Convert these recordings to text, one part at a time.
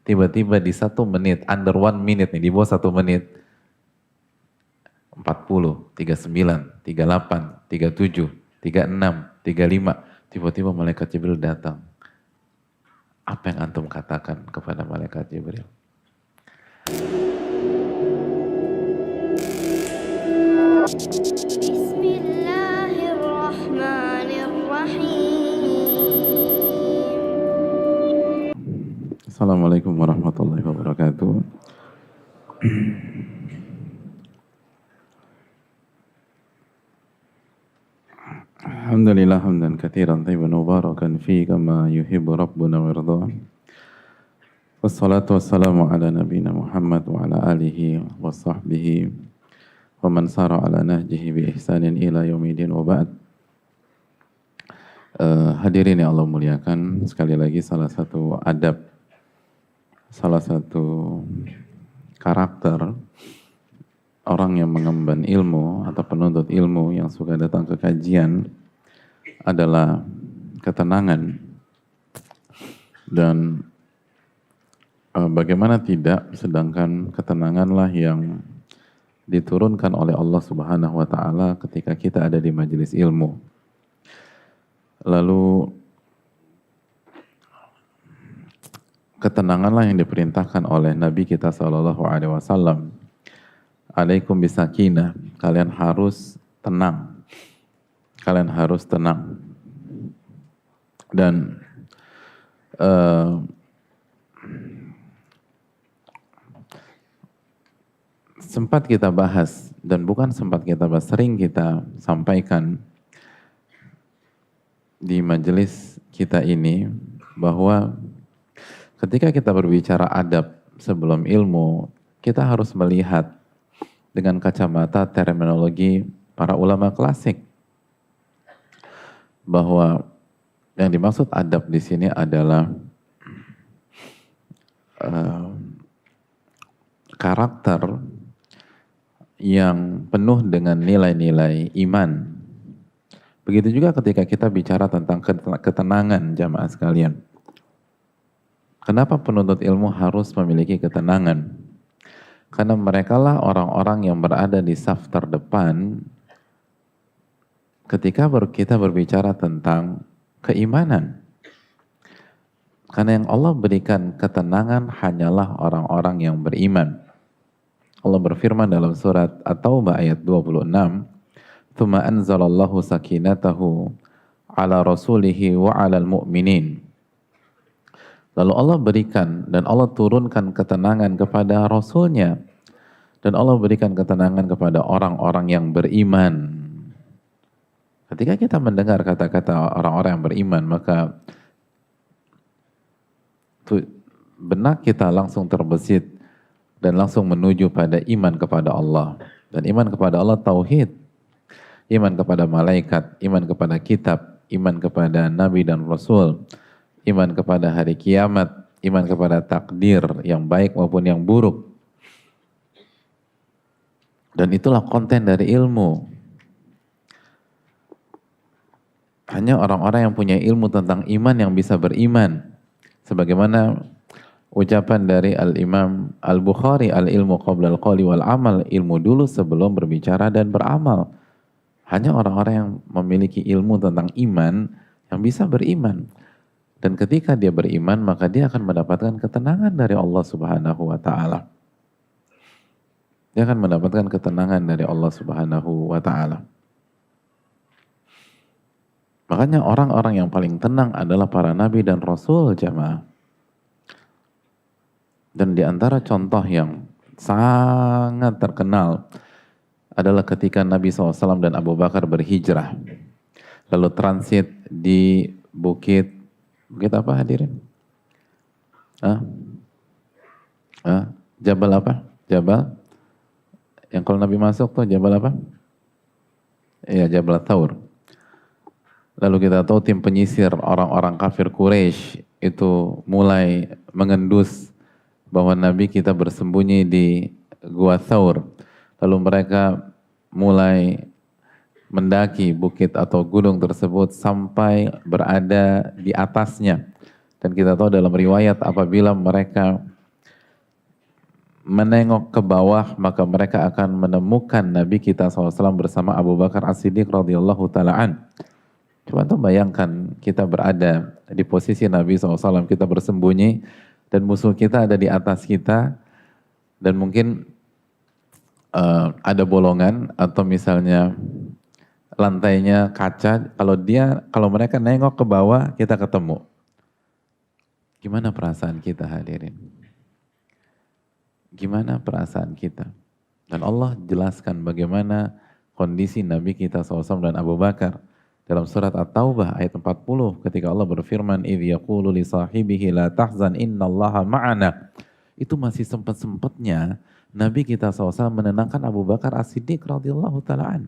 tiba-tiba di 1 menit, under 1 minute nih, di bawah 1 menit, 40, 39, 38, 37, 36, 35, tiba-tiba malaikat Jibril datang. Apa yang antum katakan kepada malaikat Jibril? Assalamualaikum warahmatullahi wabarakatuh. Alhamdulillah hamdan katsiran thayyiban mubarakan fi kama yuhibbu rabbuna wa yarda. Wassalatu wassalamu ala nabiyyina Muhammad wa ala alihi wa sahbihi wa man sara ala nahjihi bi ihsanin ila yaumidin wa ba'd. Hadirin yang Allah muliakan, sekali lagi salah satu adab, salah satu karakter orang yang mengemban ilmu atau penuntut ilmu yang suka datang ke kajian adalah ketenangan. Dan bagaimana tidak, sedangkan ketenanganlah yang diturunkan oleh Allah Subhanahu wa taala ketika kita ada di majelis ilmu. Lalu ketenanganlah yang diperintahkan oleh Nabi kita sallallahu alaihi wasallam. Alaikum bisakinah, kalian harus tenang. Kalian harus tenang. Dan sempat kita bahas, dan bukan sempat kita bahas, sering kita sampaikan di majelis kita ini, bahwa ketika kita berbicara adab sebelum ilmu, kita harus melihat dengan kacamata terminologi para ulama klasik, bahwa yang dimaksud adab di sini adalah karakter yang penuh dengan nilai-nilai iman. Begitu juga ketika kita bicara tentang ketenangan, jamaah sekalian. Kenapa penuntut ilmu harus memiliki ketenangan? Karena merekalah orang-orang yang berada di saf terdepan ketika kita berbicara tentang keimanan. Karena yang Allah berikan ketenangan hanyalah orang-orang yang beriman. Allah berfirman dalam surat At-Taubah ayat 26, "Tsumma anzalallahu sakinatahu ala rasulihi wa 'alal mu'minin." Lalu Allah berikan dan Allah turunkan ketenangan kepada Rasulnya, dan Allah berikan ketenangan kepada orang-orang yang beriman. Ketika kita mendengar kata-kata orang-orang yang beriman, maka benak kita langsung terbesit dan langsung menuju pada iman kepada Allah. Dan iman kepada Allah tauhid, iman kepada malaikat, iman kepada kitab, iman kepada nabi dan rasul, iman kepada hari kiamat, iman kepada takdir yang baik maupun yang buruk. Dan itulah konten dari ilmu. Hanya orang-orang yang punya ilmu tentang iman yang bisa beriman. Sebagaimana ucapan dari Al-Imam Al-Bukhari, al-ilmu qabla al-qawli wal amal, ilmu dulu sebelum berbicara dan beramal. Hanya orang-orang yang memiliki ilmu tentang iman yang bisa beriman. Dan ketika dia beriman, maka dia akan mendapatkan ketenangan dari Allah Subhanahu wa ta'ala. Dia akan mendapatkan ketenangan dari Allah Subhanahu wa ta'ala. Makanya orang-orang yang paling tenang adalah para nabi dan rasul, jamaah. Dan di antara contoh yang sangat terkenal adalah ketika Nabi SAW dan Abu Bakar berhijrah. Lalu transit di bukit apa hadirin? Jabal apa? Jabal? Yang kalau Nabi masuk tuh Jabal apa? Iya, Jabal Thaur. Lalu kita tahu tim penyisir orang-orang kafir Quraisy itu mulai mengendus bahwa Nabi kita bersembunyi di Gua Thaur. Lalu mereka mulai mendaki bukit atau gunung tersebut sampai berada di atasnya. Dan kita tahu dalam riwayat apabila mereka menengok ke bawah, maka mereka akan menemukan Nabi kita SAW bersama Abu Bakar As-Siddiq radhiyallahu ta'ala. Coba tuh bayangkan kita berada di posisi Nabi SAW, kita bersembunyi dan musuh kita ada di atas kita dan mungkin ada bolongan atau misalnya lantainya kaca. Kalau mereka nengok ke bawah, kita ketemu. Gimana perasaan kita hadirin? Gimana perasaan kita? Dan Allah jelaskan bagaimana kondisi Nabi kita SAW dan Abu Bakar. Dalam surat At-Taubah ayat 40 ketika Allah berfirman, "Idh yaqulu li sahibihi la tahzan innallaha ma'ana." Itu masih sempat-sempatnya Nabi kita SAW menenangkan Abu Bakar As-Siddiq radhiyallahu ta'ala.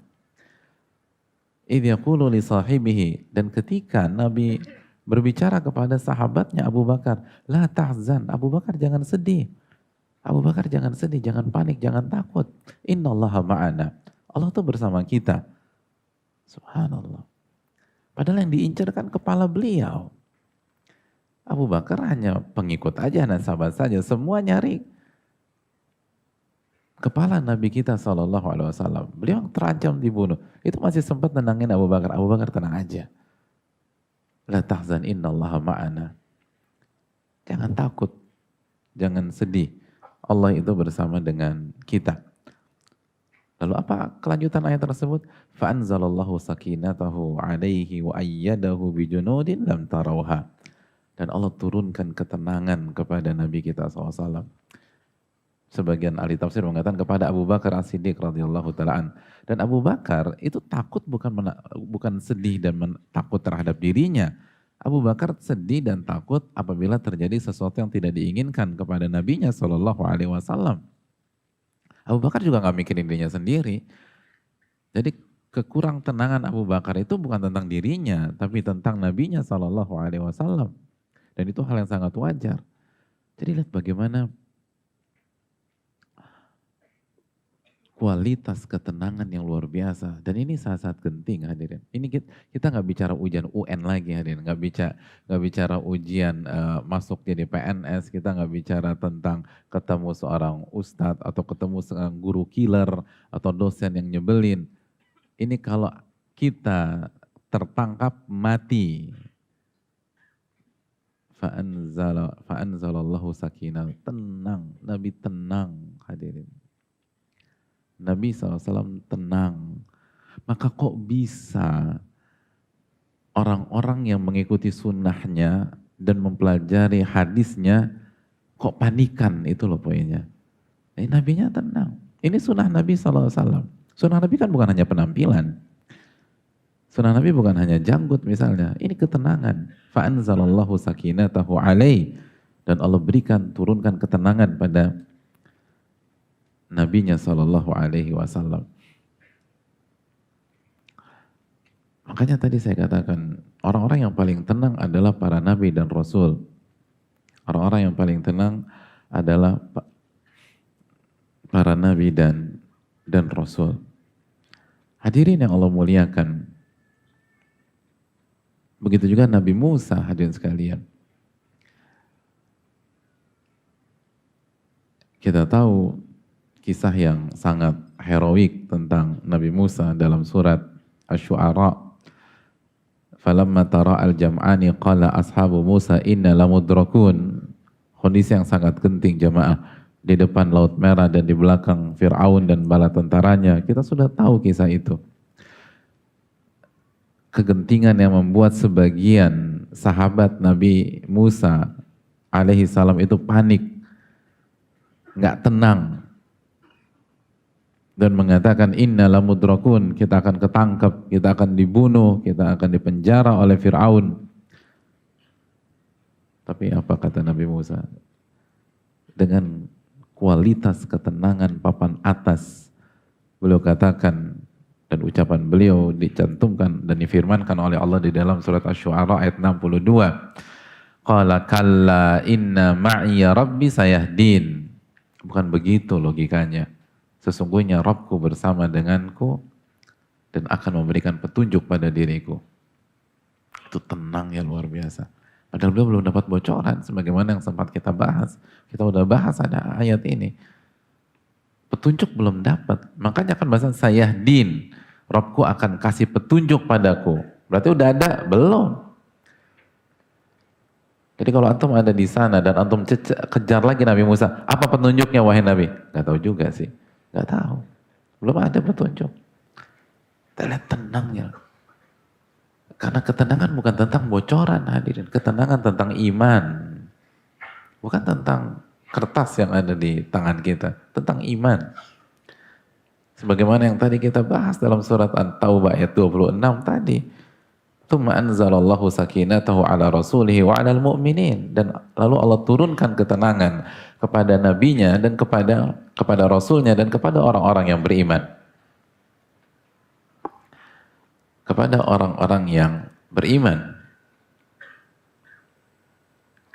Idh yaqulu li sahibihi, dan ketika Nabi berbicara kepada sahabatnya Abu Bakar, la tahzan, Abu Bakar jangan sedih. Abu Bakar jangan sedih, jangan panik, jangan takut. Innallaha ma'ana. Allah tuh bersama kita. Subhanallah. Padahal yang diincar kan kepala beliau. Abu Bakar hanya pengikut aja, nasabah saja. Semua nyari kepala Nabi kita SAW. Beliau terancam dibunuh. Itu masih sempat nenangin Abu Bakar. Abu Bakar tenang aja. La tahzan innallaha ma'ana. Jangan takut. Jangan sedih. Allah itu bersama dengan kita. Lalu apa kelanjutan ayat tersebut? Fa'anzalallahu sakinatahu alaihi wa ayyadahu bijunudin lam tarauha. Dan Allah turunkan ketenangan kepada Nabi kita SAW. Sebagian ahli tafsir mengatakan kepada Abu Bakar As-Siddiq radhiyallahu ta'ala. Dan Abu Bakar itu takut bukan sedih dan takut terhadap dirinya. Abu Bakar sedih dan takut apabila terjadi sesuatu yang tidak diinginkan kepada Nabinya SAW. Abu Bakar juga nggak mikirin dirinya sendiri. Jadi kekurang tenangan Abu Bakar itu bukan tentang dirinya, tapi tentang Nabinya SAW. Dan itu hal yang sangat wajar. Jadi lihat bagaimana kualitas ketenangan yang luar biasa. Dan ini sangat genting hadirin. Ini kita nggak bicara ujian UN lagi hadirin. Nggak bicara ujian masuk jadi PNS. Kita nggak bicara tentang ketemu seorang ustadz atau ketemu seorang guru killer atau dosen yang nyebelin. Ini kalau kita tertangkap mati. Fa'anzalallahu sakinah. Tenang. Nabi tenang hadirin. Nabi SAW tenang. Maka kok bisa orang-orang yang mengikuti sunnahnya dan mempelajari hadisnya kok panikan, itu loh poinnya. Ini Nabinya tenang. Ini sunnah Nabi SAW. Sunnah Nabi kan bukan hanya penampilan. Sunnah Nabi bukan hanya janggut misalnya. Ini ketenangan. Fa'anzalallahu sakinatahu alaih. Dan Allah turunkan ketenangan pada Nabinya SAW. Makanya tadi saya katakan, orang-orang yang paling tenang adalah para nabi dan rasul. Orang-orang yang paling tenang adalah para nabi dan rasul. Hadirin yang Allah muliakan. Begitu juga Nabi Musa, hadirin sekalian. Kita tahu kisah yang sangat heroik tentang Nabi Musa dalam surat Asy-Syu'ara. Falamma tara al-jam'ani qala ashabu Musa inna lamudrakun. Kondisi yang sangat genting jamaah. Di depan Laut Merah dan di belakang Fir'aun dan bala tentaranya. Kita sudah tahu kisah itu. Kegentingan yang membuat sebagian sahabat Nabi Musa alaihi salam itu panik. Nggak tenang. Dan mengatakan inna lamudrakun, kita akan ketangkep, kita akan dibunuh, kita akan dipenjara oleh Fir'aun. Tapi apa kata Nabi Musa? Dengan kualitas ketenangan papan atas, beliau katakan, dan ucapan beliau dicantumkan dan difirmankan oleh Allah di dalam surat Asy-Syu'ara ayat 62. Qala kalla inna ma'iya rabbi sayahdin. Bukan begitu logikanya. Sesungguhnya Rabbku bersama denganku dan akan memberikan petunjuk pada diriku. Itu tenang ya luar biasa. Padahal beliau belum dapat bocoran sebagaimana yang sempat kita bahas. Kita udah bahas ada ayat ini. Petunjuk belum dapat. Makanya kan bahasa saya din. Robku akan kasih petunjuk padaku. Berarti udah ada? Belum. Jadi kalau antum ada di sana dan antum kejar lagi Nabi Musa, apa petunjuknya wahai Nabi? Gak tahu juga sih. Gak tahu. Belum ada petunjuk. Kita lihat tenangnya. Karena ketenangan bukan tentang bocoran hadirin. Ketenangan tentang iman. Bukan tentang kertas yang ada di tangan kita. Tentang iman. Sebagaimana yang tadi kita bahas dalam surat At-Taubah ayat 26 tadi. Tsumma anzalallahu sakinatahu ala rasulihi wa alal mu'minin. Dan lalu Allah turunkan ketenangan kepada nabinya dan kepada rasulnya dan kepada orang-orang yang beriman. Kepada orang-orang yang beriman.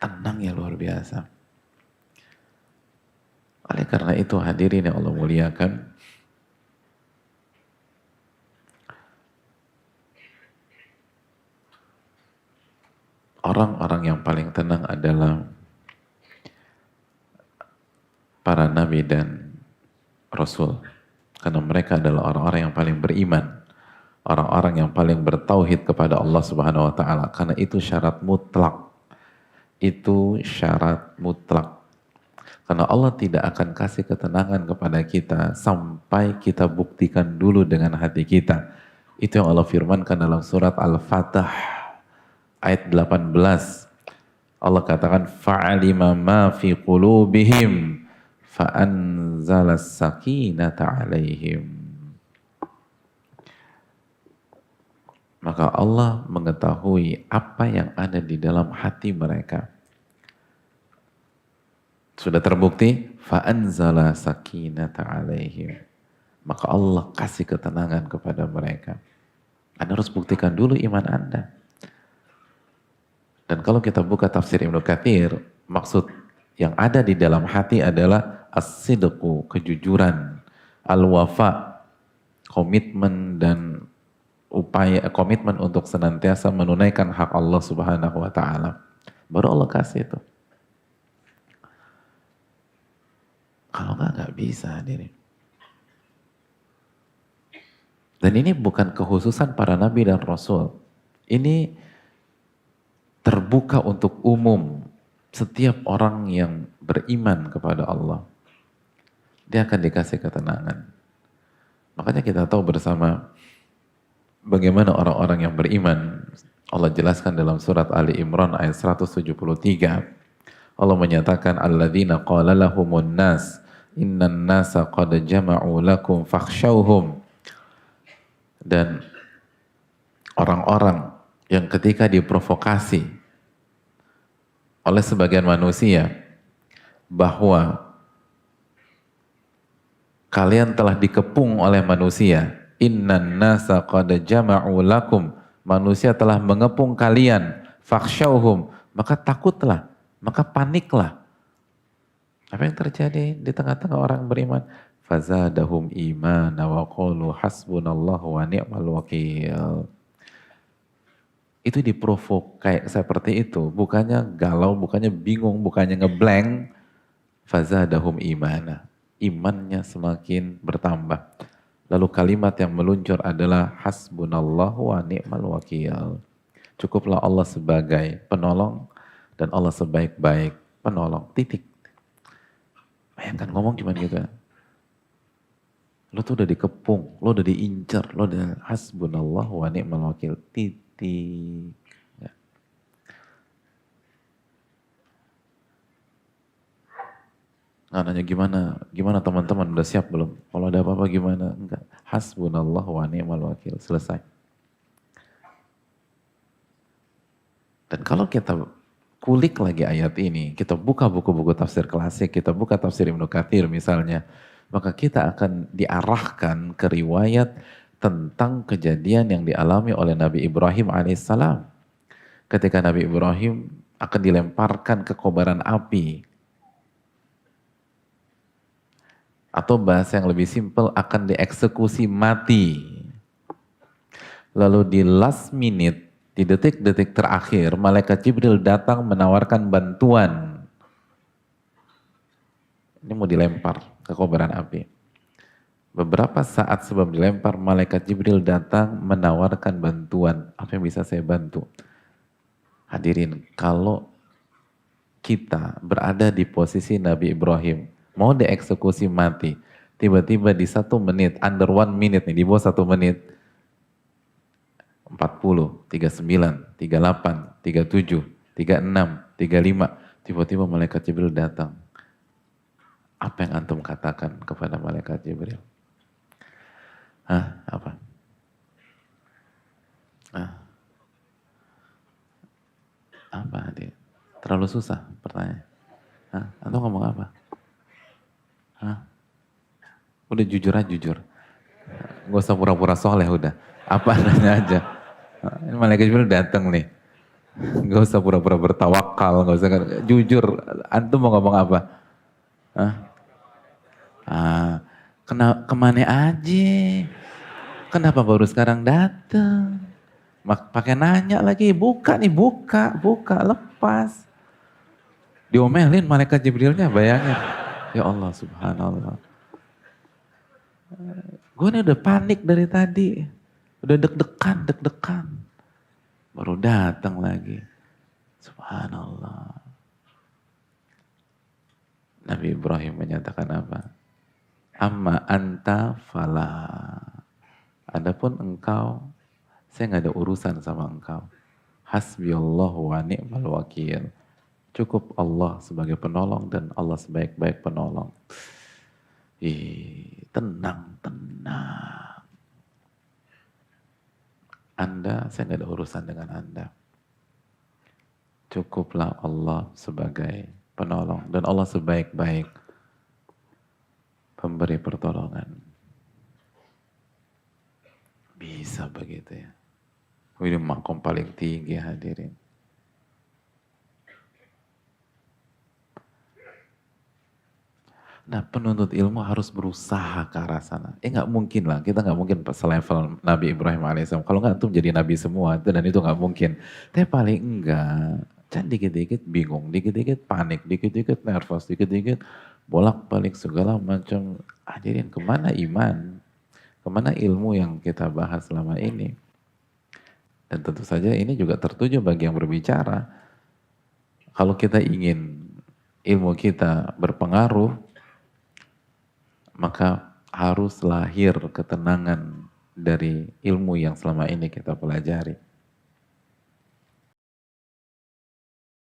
Tenangnya luar biasa. Oleh karena itu hadirin yang Allah muliakan, orang-orang yang paling tenang adalah para nabi dan rasul. Karena mereka adalah orang-orang yang paling beriman. Orang-orang yang paling bertauhid kepada Allah Subhanahu wa taala. Karena itu syarat mutlak. Itu syarat mutlak. Karena Allah tidak akan kasih ketenangan kepada kita sampai kita buktikan dulu dengan hati kita. Itu yang Allah firmankan dalam surat Al-Fatah ayat 18. Allah katakan fa'alima ma fi qulubihim fa'anzalas sakinata 'alaihim. Maka Allah mengetahui apa yang ada di dalam hati mereka. Sudah terbukti fa'anzala sakinata 'alaihim. Maka Allah kasih ketenangan kepada mereka. Anda harus buktikan dulu iman Anda. Dan kalau kita buka tafsir Ibnu Katsir, maksud yang ada di dalam hati adalah as-sidqu, kejujuran, al-wafa, komitmen dan komitmen untuk senantiasa menunaikan hak Allah Subhanahu wa taala. Baru Allah kasih itu. Kalau nggak bisa hadirin. Dan ini bukan kekhususan para nabi dan rasul. Ini terbuka untuk umum. Setiap orang yang beriman kepada Allah, dia akan dikasih ketenangan. Makanya kita tahu bersama bagaimana orang-orang yang beriman. Allah jelaskan dalam surat Ali Imran ayat 173. Allah menyatakan alladzina qala lahumun nas innan nasa qad jama'u lakum fakhshawhum. Dan orang-orang yang ketika diprovokasi oleh sebagian manusia bahwa kalian telah dikepung oleh manusia, innan nasa qad jama'u lakum, manusia telah mengepung kalian, fakhshawhum, maka takutlah, maka paniklah. Apa yang terjadi di tengah-tengah orang beriman? Fazadahum imana wa qalu hasbunallahu wa ni'mal wakil. Itu diprovok kayak seperti itu, bukannya galau, bukannya bingung, bukannya ngeblank. Fazadahum imana, imannya semakin bertambah. Lalu kalimat yang meluncur adalah hasbunallahu wa ni'mal wakil. Cukuplah Allah sebagai penolong dan Allah sebaik-baik penolong. Titik. Bayangkan ngomong cuma gitu. Lo tuh udah dikepung, lo udah diincar, lo udah hasbunallahu wa ni'mal wakil. Titik. Ya. Nah, nanya gimana teman-teman udah siap belum? Kalau ada apa-apa gimana? Enggak. Hasbunallahu wa ni'mal wakil. Selesai. Dan kalau kita kulik lagi ayat ini, kita buka buku-buku tafsir klasik, kita buka tafsir Ibnu Katsir misalnya, maka kita akan diarahkan ke riwayat tentang kejadian yang dialami oleh Nabi Ibrahim alaihissalam. Ketika Nabi Ibrahim akan dilemparkan ke kobaran api. Atau bahasa yang lebih simpel, akan dieksekusi mati. Lalu di last minute, di detik-detik terakhir, malaikat Jibril datang menawarkan bantuan. Ini mau dilempar ke kobaran api. Beberapa saat sebelum dilempar, malaikat Jibril datang menawarkan bantuan. Apa yang bisa saya bantu? Hadirin, kalau kita berada di posisi Nabi Ibrahim, mau dieksekusi mati, tiba-tiba di 1 menit, under 1 minute nih, di bawah 1 menit, 40, 39, 38, 37, 36, 35, tiba-tiba malaikat Jibril datang. Apa yang antum katakan kepada malaikat Jibril? Hah? Apa? Hah? Apa dia? Terlalu susah pertanyaan. Hah? Antum ngomong apa? Hah? Udah jujur aja jujur. Gak usah pura-pura soleh udah. Apa adanya aja. Ini malaikat Jibril datang nih. Gak usah pura-pura bertawakal. Gak usah jujur. Antum mau ngomong apa? Hah? Kemana aja? Kenapa baru sekarang datang? Pakai nanya lagi, buka nih, buka, lepas. Diomelin malaikat Jibrilnya, bayangin. Ya Allah, subhanallah. Gue ini udah panik dari tadi. Udah deg-degan. Baru datang lagi. Subhanallah. Nabi Ibrahim menyatakan apa? Amma anta fala. Adapun engkau, saya nggak ada urusan sama engkau. Hasbiyallahu wa ni'mal wakil. Cukup Allah sebagai penolong dan Allah sebaik-baik penolong. Tenang. Anda, saya nggak ada urusan dengan Anda. Cukuplah Allah sebagai penolong dan Allah sebaik-baik pemberi pertolongan. Bisa begitu ya. Ini makom paling tinggi hadirin. Nah, penuntut ilmu harus berusaha ke arah sana. Nggak mungkin lah, kita nggak mungkin selevel Nabi Ibrahim alaihissalam. Kalau nggak, antum jadi nabi semua, dan itu nggak mungkin. Tapi paling enggak, kan dikit-dikit bingung, dikit-dikit panik, dikit-dikit nervous, dikit-dikit bolak-balik segala macam. Hadirin, kemana iman? Kemana ilmu yang kita bahas selama ini? Dan tentu saja ini juga tertuju bagi yang berbicara. Kalau kita ingin ilmu kita berpengaruh, maka harus lahir ketenangan dari ilmu yang selama ini kita pelajari.